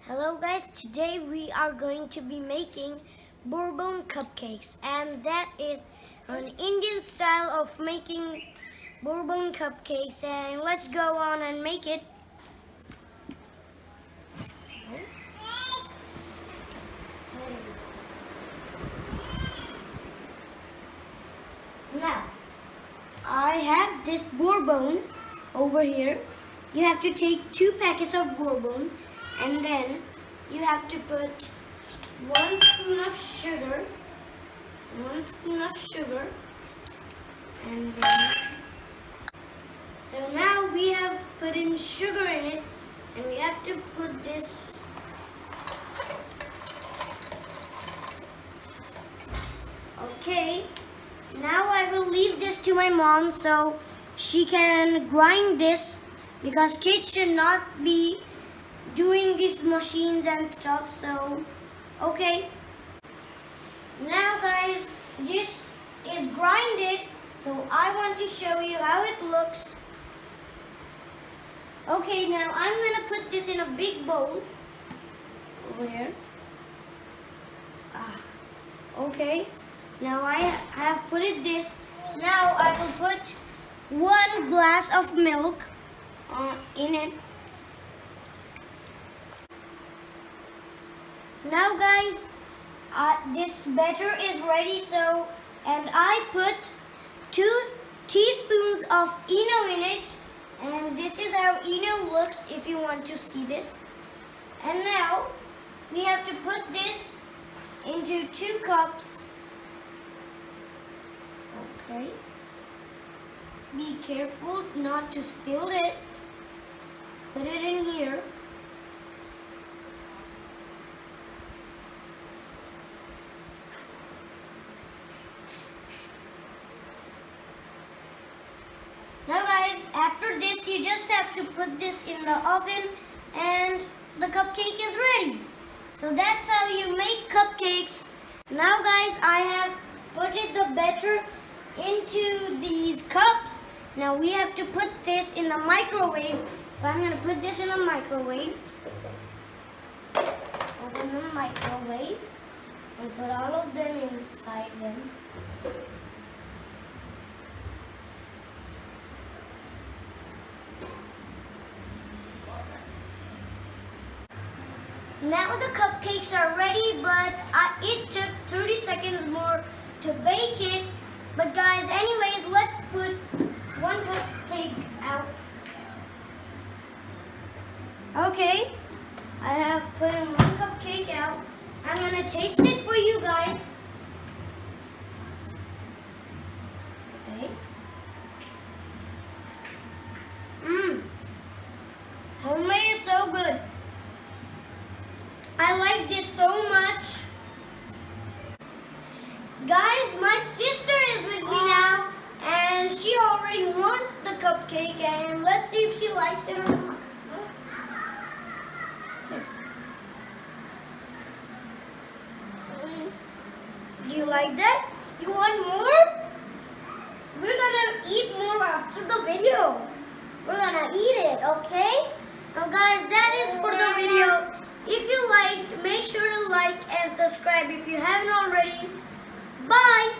Hello guys, today we are going to be making bourbon cupcakes, and that is an Indian style of making bourbon cupcakes, and let's go on and make it. Now, I have this bourbon over here. You have to take 2 packets of bourbon, and then you have to put 1 spoon of sugar, and then, so now we have put in sugar in it, and we have to put this, okay. Now I will leave this to my mom so she can grind this, because kids should not be doing these machines and stuff. So okay, now guys, this is grinded, so I want to show you how it looks. Okay, now I'm gonna put this in a big bowl over here. Okay, now I have put it this. Now I will put 1 glass of milk in it. Now guys, this batter is ready, and I put 2 teaspoons of Eno in it, and this is how Eno looks if you want to see this. And now we have to put this into 2 cups. Okay. Be careful not to spill it. Put it in here. Now guys, after this you just have to put this in the oven and the cupcake is ready. So that's how you make cupcakes. Now guys, I have put the batter into these cups. Now we have to put this in the microwave. So I'm going to put this in the microwave. Open the microwave and put all of them inside them. Now the cupcakes are ready, but it took 30 seconds more to bake it. But guys, anyways, let's put 1 cupcake out. Okay, I have put in 1 cupcake out. I'm gonna taste it for you guys. Okay. Homemade is so good. I like this so much. Guys, my sister is with me now, and she already wants the cupcake, and let's see if she likes it or not. Do you like that? You want more? We're gonna eat more after the video. We're gonna eat it, okay? Now guys, that is for the video. If you liked, make sure to like and subscribe if you haven't already. Bye!